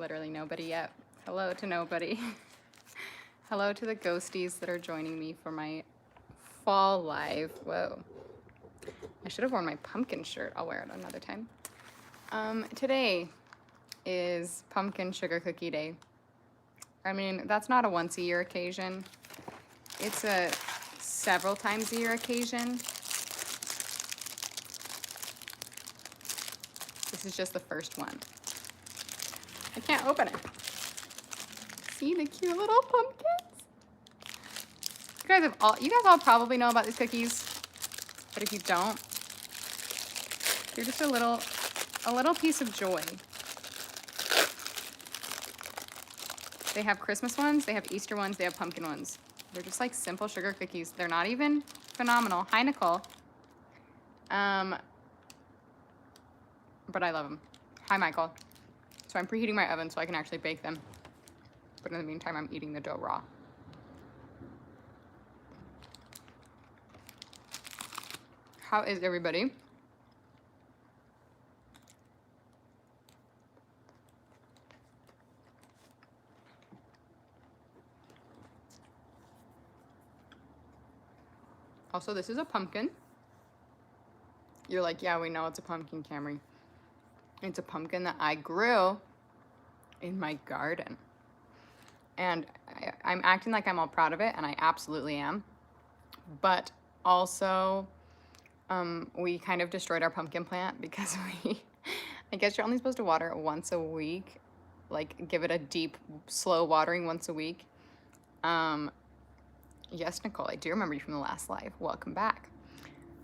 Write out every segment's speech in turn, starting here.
literally nobody yet. Hello to nobody. Hello to the ghosties that are joining me for my fall live. Whoa. I should have worn my pumpkin shirt. I'll wear it another time. Today is pumpkin sugar cookie day. I mean, that's not a once a year occasion. It's a several times a year occasion. This is just the first one. I can't open it. See the cute little pumpkins? You guys all probably know about these cookies, but if you don't, they're just a little piece of joy. They have Christmas ones, they have Easter ones, they have pumpkin ones. They're just like simple sugar cookies. They're not even phenomenal. Hi, Nicole. But I love them. Hi, Michael. So I'm preheating my oven so I can actually bake them. But in the meantime, I'm eating the dough raw. How is everybody? Also, this is a pumpkin. You're like, yeah, we know it's a pumpkin, Camry. It's a pumpkin that I grew in my garden. And I'm acting like I'm all proud of it, and I absolutely am. But also, we kind of destroyed our pumpkin plant because I guess you're only supposed to water it once a week. Like, give it a deep, slow watering once a week. Yes, Nicole, I do remember you from the last live. Welcome back.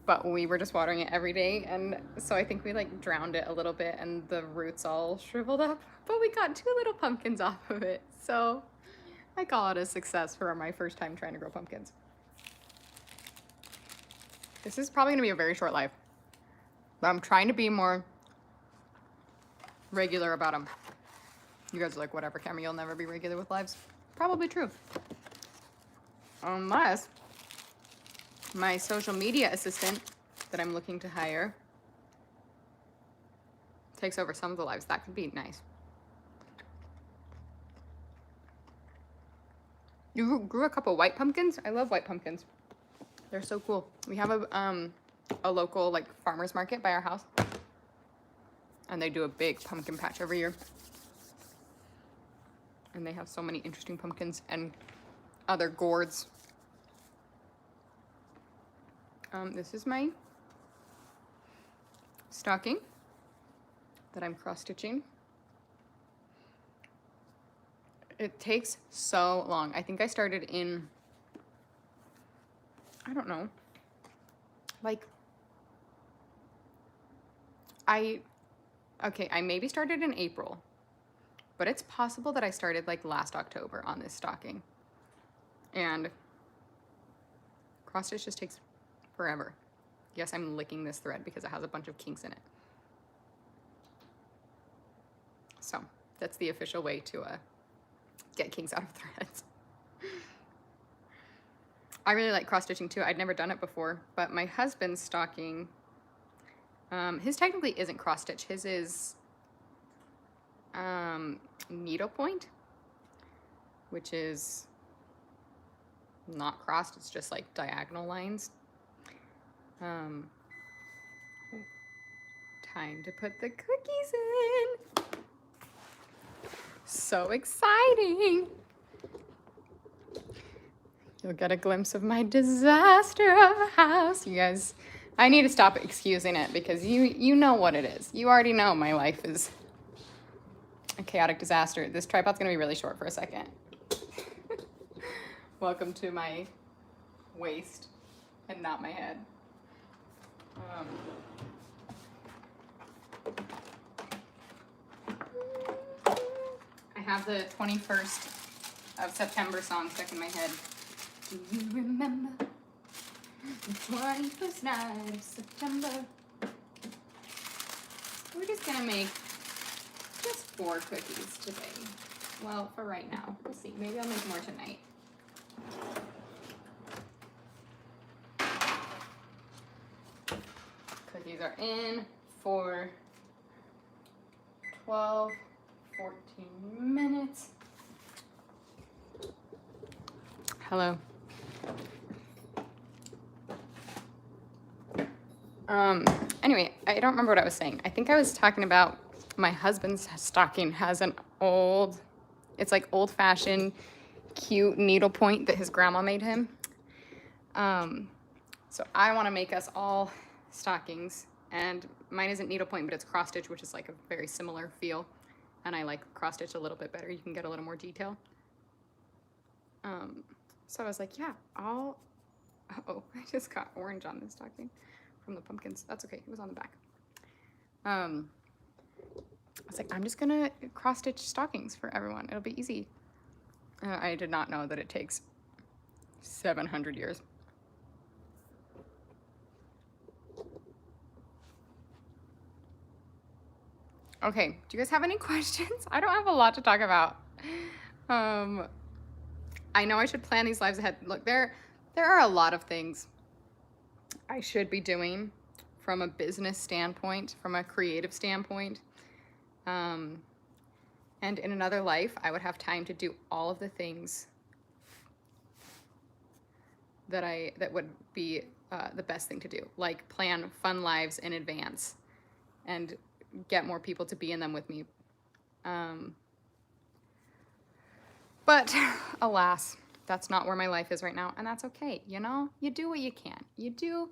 But we were just watering it every day, and so I think we like drowned it a little bit and the roots all shriveled up, but we got 2 little pumpkins off of it. So I call it a success for my first time trying to grow pumpkins. This is probably gonna be a very short live, but I'm trying to be more regular about them. You guys are like, whatever, Cameron, you'll never be regular with lives. Probably true. Unless my social media assistant that I'm looking to hire takes over some of the lives. That could be nice. You grew a couple white pumpkins? I love white pumpkins. They're so cool. We have a local like farmer's market by our house, and they do a big pumpkin patch every year. And they have so many interesting pumpkins and other gourds. This is my stocking that I'm cross-stitching. It takes so long. I think I started in, I don't know, like, I maybe started in April, but it's possible that I started like last October on this stocking. And cross-stitch just takes forever. Yes, I'm licking this thread because it has a bunch of kinks in it. So that's the official way to get kinks out of threads. I really like cross-stitching too. I'd never done it before, but my husband's stocking, his technically isn't cross-stitch. His is needlepoint, which is not crossed. It's just like diagonal lines. Time to put the cookies in. So exciting. You'll get a glimpse of my disaster of a house. You guys, I need to stop excusing it because you know what it is. You already know my life is a chaotic disaster. This tripod's gonna be really short for a second. Welcome to my waist and not my head. I have the 21st of September song stuck in my head. Do you remember the 21st night of September? We're just gonna make just 4 cookies today. Well, for right now. We'll see. Maybe I'll make more tonight. Cookies are in for 12, 14 minutes. Hello. Anyway, I don't remember what I was saying. I think I was talking about my husband's stocking has an it's like old-fashioned, cute needlepoint that his grandma made him. So I want to make us all stockings, and mine isn't needlepoint, but it's cross stitch, which is like a very similar feel. And I like cross stitch a little bit better. You can get a little more detail. So I was like, yeah, oh, I just got orange on this stocking from the pumpkins. That's okay, it was on the back. I was like, I'm just gonna cross stitch stockings for everyone. It'll be easy. I did not know that it takes 700 years. Okay, do you guys have any questions? I don't have a lot to talk about. I know I should plan these lives ahead. Look, there are a lot of things I should be doing from a business standpoint, from a creative standpoint. And in another life, I would have time to do all of the things that would be the best thing to do, like plan fun lives in advance and get more people to be in them with me. But alas, that's not where my life is right now, and that's okay. You know, you do what you can. You don't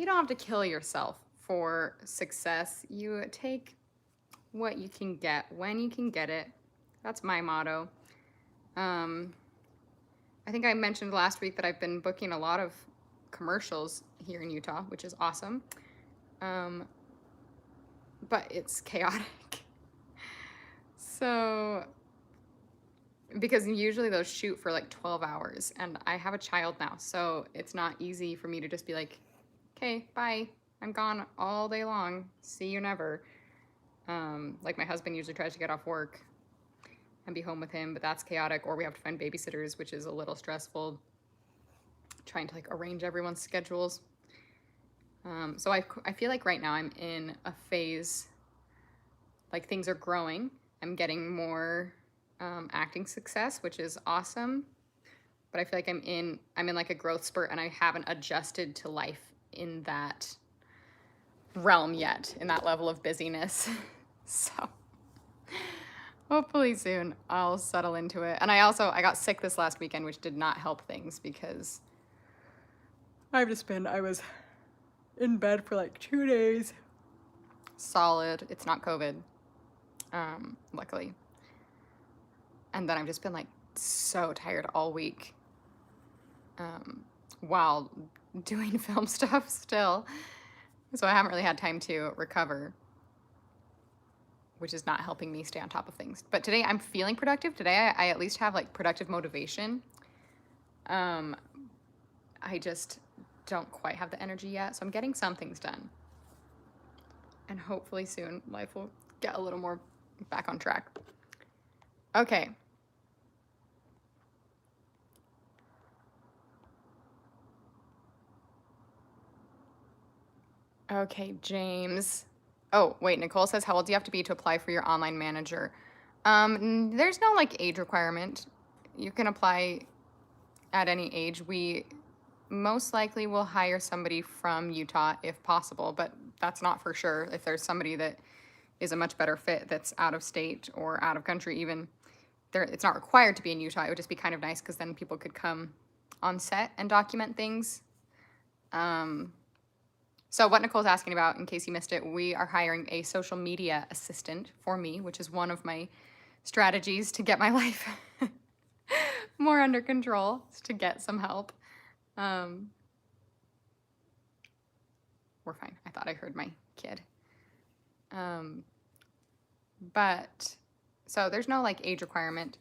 have to kill yourself for success. You take what you can get when you can get it. That's my motto. I think I mentioned last week that I've been booking a lot of commercials here in Utah, which is awesome. But it's chaotic. So, because usually those shoot for like 12 hours, and I have a child now, so it's not easy for me to just be like, okay, bye, I'm gone all day long, see you never. Like my husband usually tries to get off work and be home with him, but that's chaotic, or we have to find babysitters, which is a little stressful, trying to like arrange everyone's schedules. So I feel like right now I'm in a phase, like things are growing. I'm getting more acting success, which is awesome. But I feel like I'm in like a growth spurt, and I haven't adjusted to life in that realm yet, in that level of busyness. So hopefully soon I'll settle into it. And I got sick this last weekend, which did not help things because I was in bed for like 2 days. Solid. It's not COVID, luckily. And then I've just been like so tired all week while doing film stuff still. So I haven't really had time to recover, which is not helping me stay on top of things. But today I'm feeling productive. Today I at least have like productive motivation. I just don't quite have the energy yet, so I'm getting some things done. And hopefully soon life will get a little more back on track. Okay. Okay, James. Oh, wait, Nicole says, how old do you have to be to apply for your online manager? There's no like age requirement. You can apply at any age. We most likely will hire somebody from Utah if possible, but that's not for sure. If there's somebody that is a much better fit that's out of state or out of country even, it's not required to be in Utah. It would just be kind of nice because then people could come on set and document things. So what Nicole's asking about, in case you missed it, we are hiring a social media assistant for me, which is one of my strategies to get my life more under control, is to get some help. We're fine. I thought I heard my kid. But so there's no like age requirement.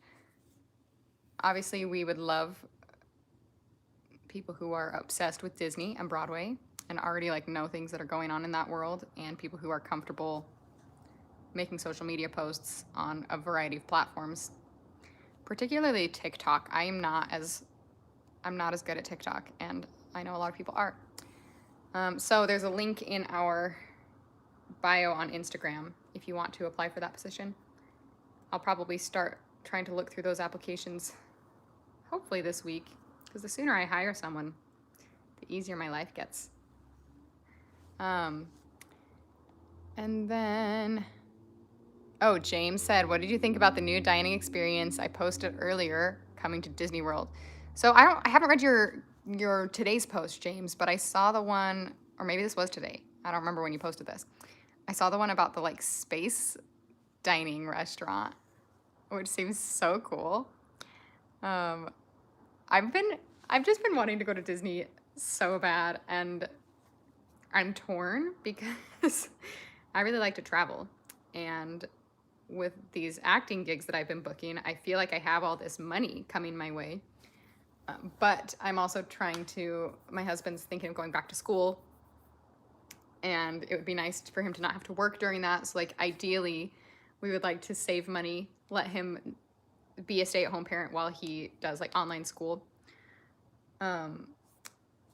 Obviously, we would love people who are obsessed with Disney and Broadway and already like know things that are going on in that world, and people who are comfortable making social media posts on a variety of platforms, particularly TikTok. I'm not as good at TikTok, and I know a lot of people are. So there's a link in our bio on Instagram if you want to apply for that position. I'll probably start trying to look through those applications hopefully this week, because the sooner I hire someone, the easier my life gets. And then, oh, James said, what did you think about the new dining experience I posted earlier coming to Disney World? So I haven't read your today's post, James, but I saw the one, or maybe this was today. I don't remember when you posted this. I saw the one about the like space dining restaurant, which seems so cool. I've just been wanting to go to Disney so bad, and I'm torn because I really like to travel, and with these acting gigs that I've been booking, I feel like I have all this money coming my way. But I'm also my husband's thinking of going back to school, and it would be nice for him to not have to work during that. So like ideally, we would like to save money, let him be a stay-at-home parent while he does like online school.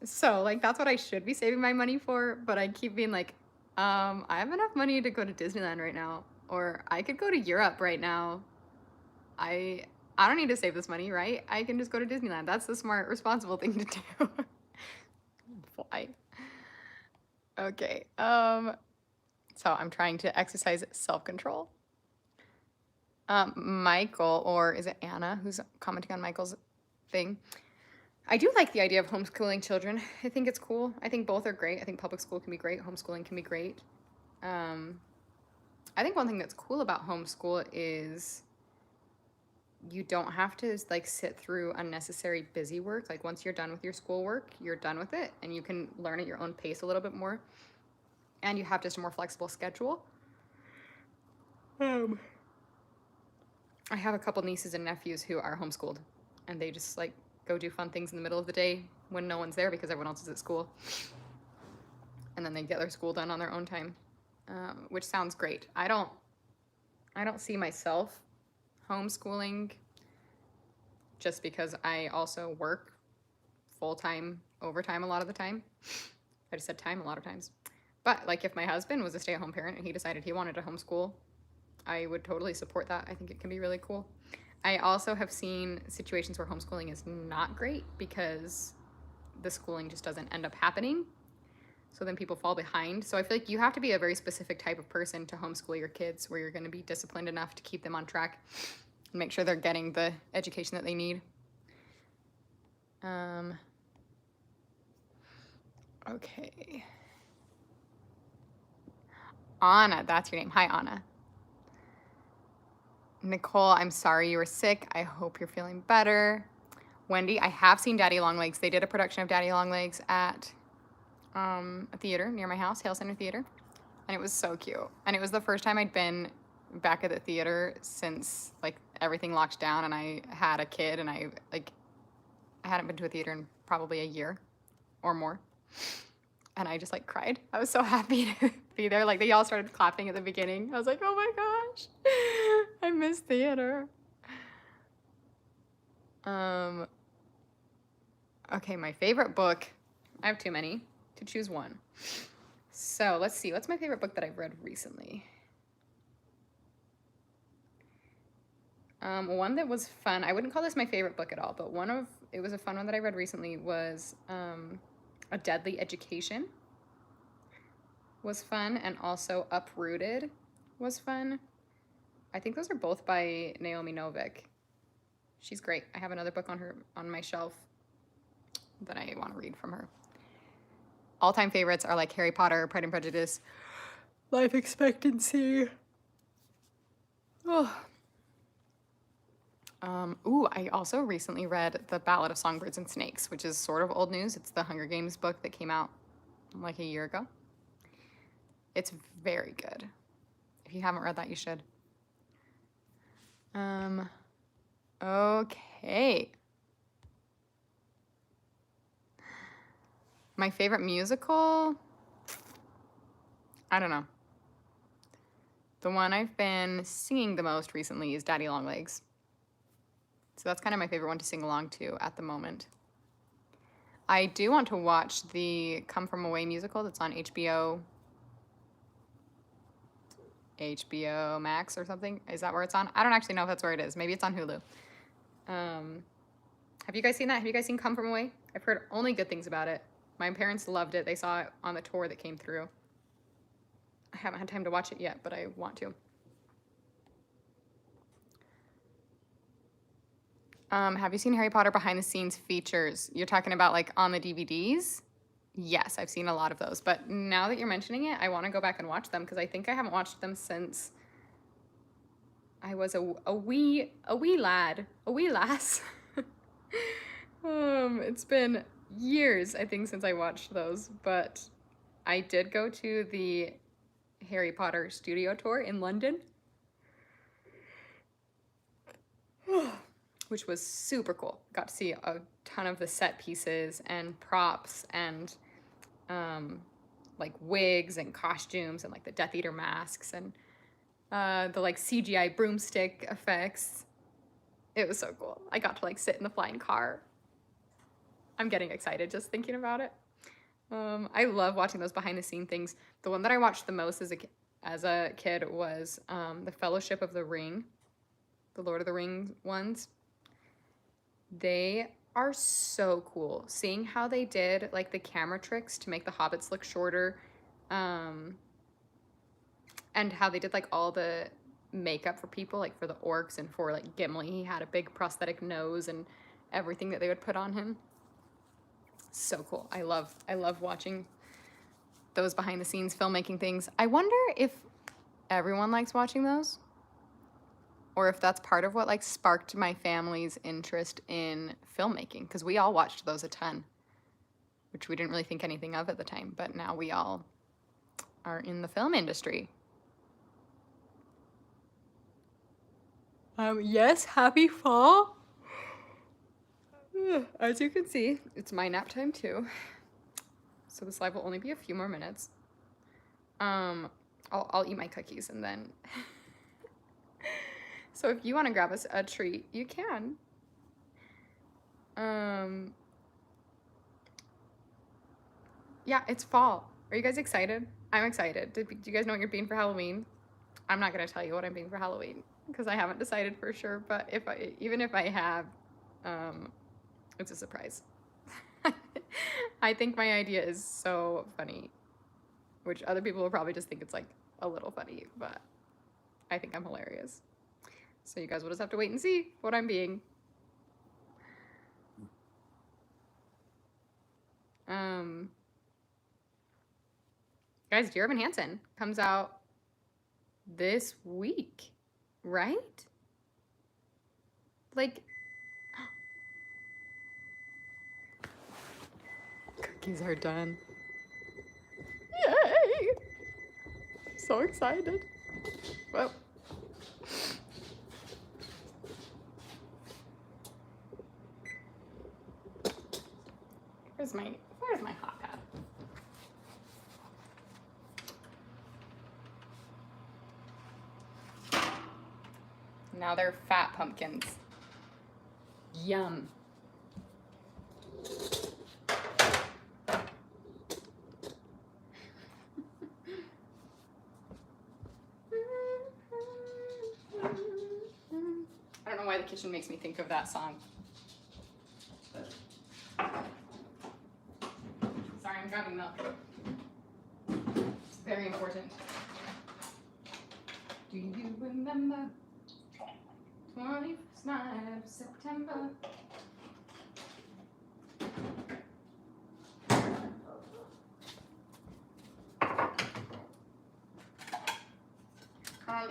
So like that's what I should be saving my money for, but I keep being like, I have enough money to go to Disneyland right now, or I could go to Europe right now. I don't need to save this money, right? I can just go to Disneyland. That's the smart, responsible thing to do. Fly. Okay. So I'm trying to exercise self-control. Michael, or is it Anna, who's commenting on Michael's thing? I do like the idea of homeschooling children. I think it's cool. I think both are great. I think public school can be great. Homeschooling can be great. I think one thing that's cool about homeschool is you don't have to like sit through unnecessary busy work. Like once you're done with your schoolwork, you're done with it, and you can learn at your own pace a little bit more. And you have just a more flexible schedule. I have a couple nieces and nephews who are homeschooled, and they just like go do fun things in the middle of the day when no one's there because everyone else is at school. And then they get their school done on their own time, which sounds great. I don't see myself homeschooling just because I also work full-time, overtime a lot of the time. I just said time a lot of times. But like if my husband was a stay-at-home parent and he decided he wanted to homeschool, I would totally support that. I think it can be really cool. I also have seen situations where homeschooling is not great because the schooling just doesn't end up happening. So then people fall behind. So I feel like you have to be a very specific type of person to homeschool your kids, where you're going to be disciplined enough to keep them on track and make sure they're getting the education that they need. Okay. Anna, that's your name. Hi, Anna. Nicole, I'm sorry you were sick. I hope you're feeling better. Wendy, I have seen Daddy Longlegs. They did a production of Daddy Longlegs at a theater near my house, Hale Center Theater, and it was so cute. And it was the first time I'd been back at the theater since like everything locked down, and I had a kid, and I hadn't been to a theater in probably a year or more. And I just like cried. I was so happy to be there. Like they all started clapping at the beginning. I was like, oh my gosh, I miss theater. Okay, my favorite book. I have too many to choose one. So let's see. What's my favorite book that I've read recently? One that was fun. I wouldn't call this my favorite book at all, but it was a fun one that I read recently was A Deadly Education was fun, and also Uprooted was fun. I think those are both by Naomi Novik. She's great. I have another book on my shelf that I want to read from her. All-time favorites are like Harry Potter, Pride and Prejudice, Life Expectancy. Oh. I also recently read The Ballad of Songbirds and Snakes, which is sort of old news. It's the Hunger Games book that came out like a year ago. It's very good. If you haven't read that, you should. Okay. My favorite musical? I don't know. The one I've been singing the most recently is Daddy Longlegs. So that's kind of my favorite one to sing along to at the moment. I do want to watch the Come From Away musical that's on HBO. HBO Max or something. Is that where it's on? I don't actually know if that's where it is. Maybe it's on Hulu. Have you guys seen that? Have you guys seen Come From Away? I've heard only good things about it. My parents loved it. They saw it on the tour that came through. I haven't had time to watch it yet, but I want to. Have you seen Harry Potter behind the scenes features? You're talking about like on the DVDs? Yes, I've seen a lot of those. But now that you're mentioning it, I want to go back and watch them because I think I haven't watched them since I was a wee lad, a wee lass. It's been years, I think, since I watched those, but I did go to the Harry Potter studio tour in London, which was super cool. Got to see a ton of the set pieces and props and like wigs and costumes and like the Death Eater masks and the like CGI broomstick effects. It was so cool. I got to like sit in the flying car. I'm getting excited just thinking about it. I love watching those behind the scene things. The one that I watched the most as a kid was the Fellowship of the Ring, the Lord of the Rings ones. They are so cool. Seeing how they did like the camera tricks to make the hobbits look shorter, and how they did like all the makeup for people, like for the orcs and for like Gimli. He had a big prosthetic nose and everything that they would put on him. So cool. I love watching those behind the scenes filmmaking things. I wonder if everyone likes watching those, or if that's part of what like sparked my family's interest in filmmaking, because we all watched those a ton, which we didn't really think anything of at the time, but now we all are in the film industry. Yes, happy fall. As you can see, it's my nap time too. So this live will only be a few more minutes. I'll eat my cookies and then. So if you want to grab us a treat, you can. Yeah, it's fall. Are you guys excited? I'm excited. Do you guys know what you're being for Halloween? I'm not gonna tell you what I'm being for Halloween because I haven't decided for sure. But even if I have, it's a surprise. I think my idea is so funny, which other people will probably just think it's like a little funny, but I think I'm hilarious. So you guys will just have to wait and see what I'm being. Guys, Dear Evan Hansen comes out this week, right? Like, cookies are done. Yay! So excited. Well. Where's my hot pad? Now they're fat pumpkins. Yum. I don't know why the kitchen makes me think of that song. Sorry, I'm grabbing milk. It's very important. Do you remember 21st night of September?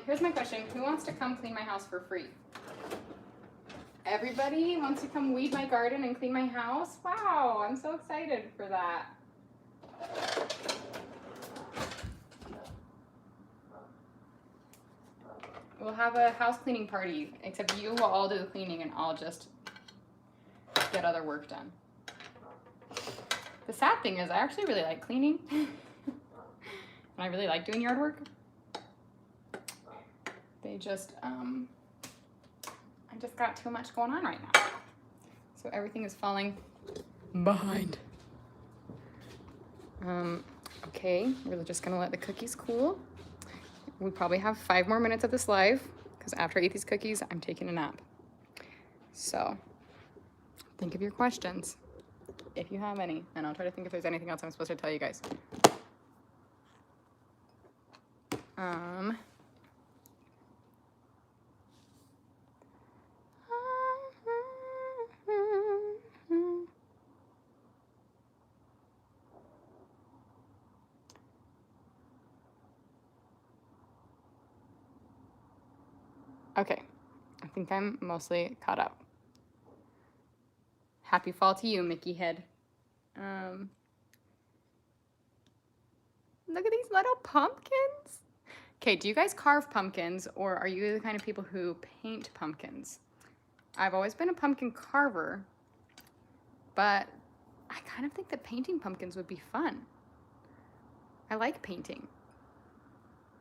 Here's my question. Who wants to come clean my house for free? Everybody wants to come weed my garden and clean my house? Wow, I'm so excited for that. We'll have a house cleaning party, except you will all do the cleaning and I'll just get other work done. The sad thing is I actually really like cleaning. And I really like doing yard work. They just, I just got too much going on right now. So everything is falling behind. Okay, we're just gonna let the cookies cool. We probably have 5 more minutes of this live because after I eat these cookies, I'm taking a nap. So think of your questions if you have any, and I'll try to think if there's anything else I'm supposed to tell you guys. Okay, I think I'm mostly caught up. Happy fall to you, Mickey Head. Look at these little pumpkins. Okay, do you guys carve pumpkins, or are you the kind of people who paint pumpkins? I've always been a pumpkin carver, but I kind of think that painting pumpkins would be fun. I like painting.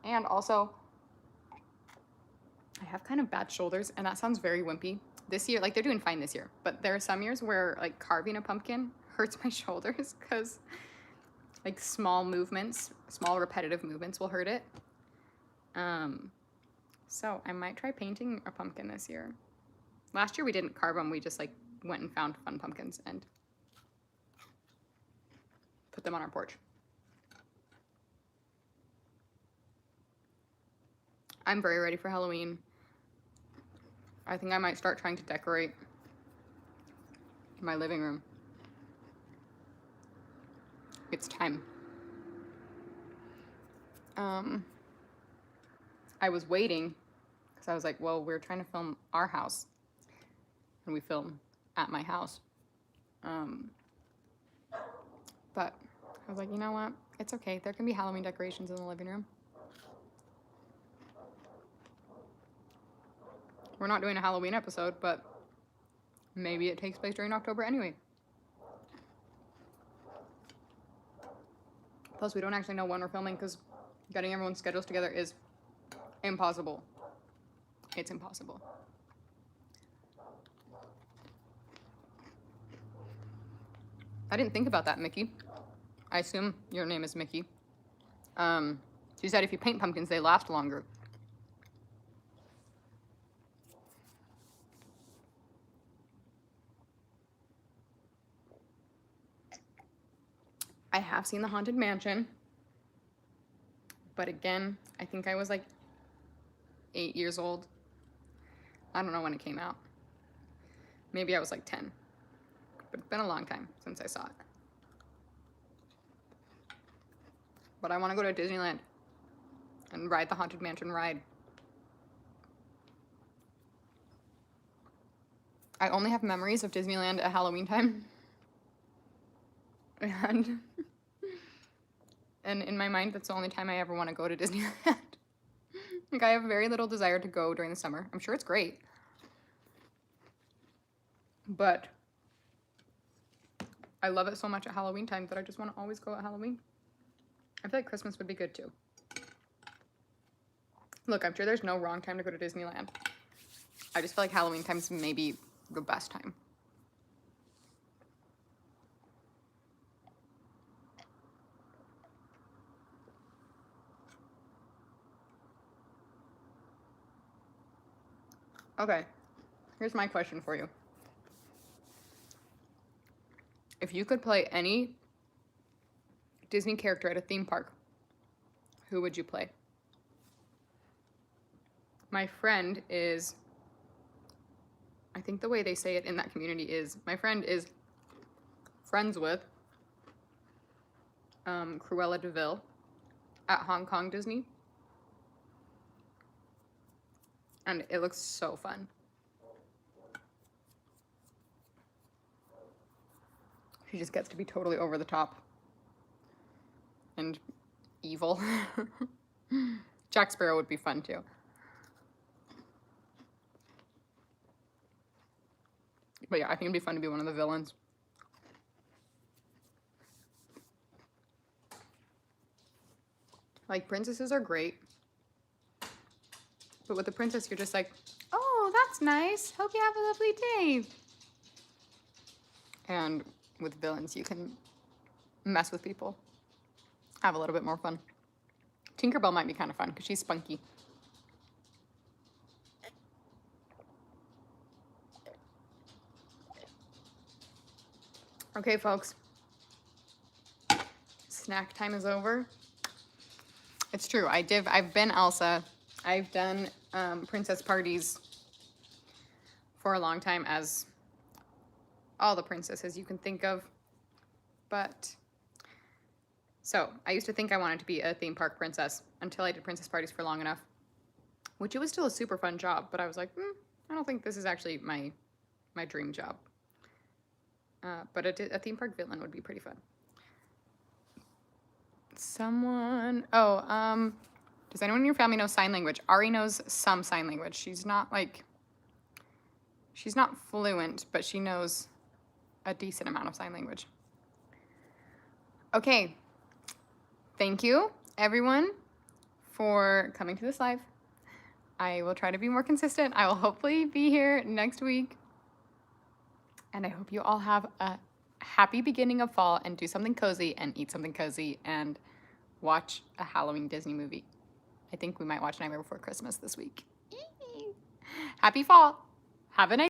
And also, I have kind of bad shoulders, and that sounds very wimpy. This year, like they're doing fine this year, but there are some years where like carving a pumpkin hurts my shoulders because like small movements, small repetitive movements will hurt it. So I might try painting a pumpkin this year. Last year we didn't carve them, we just like went and found fun pumpkins and put them on our porch. I'm very ready for Halloween. I think I might start trying to decorate my living room. It's time. I was waiting because I was like, well, we're trying to film our house and we film at my house. But I was like, you know what? It's okay. There can be Halloween decorations in the living room. We're not doing a Halloween episode, but maybe it takes place during October anyway. Plus, we don't actually know when we're filming because getting everyone's schedules together is impossible. It's impossible. I didn't think about that, Mickey. I assume your name is Mickey. She said if you paint pumpkins, they last longer. I have seen The Haunted Mansion, but again, I think I was like 8 years old. I don't know when it came out. Maybe I was like 10, but it's been a long time since I saw it. But I want to go to Disneyland and ride the Haunted Mansion ride. I only have memories of Disneyland at Halloween time. And in my mind, that's the only time I ever want to go to Disneyland. Like, I have very little desire to go during the summer. I'm sure it's great. But I love it so much at Halloween time that I just want to always go at Halloween. I feel like Christmas would be good too. Look, I'm sure there's no wrong time to go to Disneyland. I just feel like Halloween time's maybe the best time. Okay, here's my question for you. If you could play any Disney character at a theme park, who would you play? My friend is, I think the way they say it in that community is, my friend is friends with Cruella de Vil at Hong Kong Disney. And it looks so fun. She just gets to be totally over the top and evil. Jack Sparrow would be fun too. But yeah, I think it'd be fun to be one of the villains. Like, princesses are great. But with the princess, you're just like, oh, that's nice. Hope you have a lovely day. And with villains, you can mess with people. Have a little bit more fun. Tinkerbell might be kind of fun because she's spunky. Okay, folks. Snack time is over. It's true. I've been Elsa. I've done princess parties for a long time as all the princesses you can think of. But so I used to think I wanted to be a theme park princess until I did princess parties for long enough, which it was still a super fun job. But I was like, I don't think this is actually my dream job. But a theme park villain would be pretty fun. Does anyone in your family know sign language? Ari knows some sign language. She's not fluent, but she knows a decent amount of sign language. Okay. Thank you, everyone, for coming to this live. I will try to be more consistent. I will hopefully be here next week. And I hope you all have a happy beginning of fall and do something cozy and eat something cozy and watch a Halloween Disney movie. I think we might watch Nightmare Before Christmas this week. Happy fall. Have a nice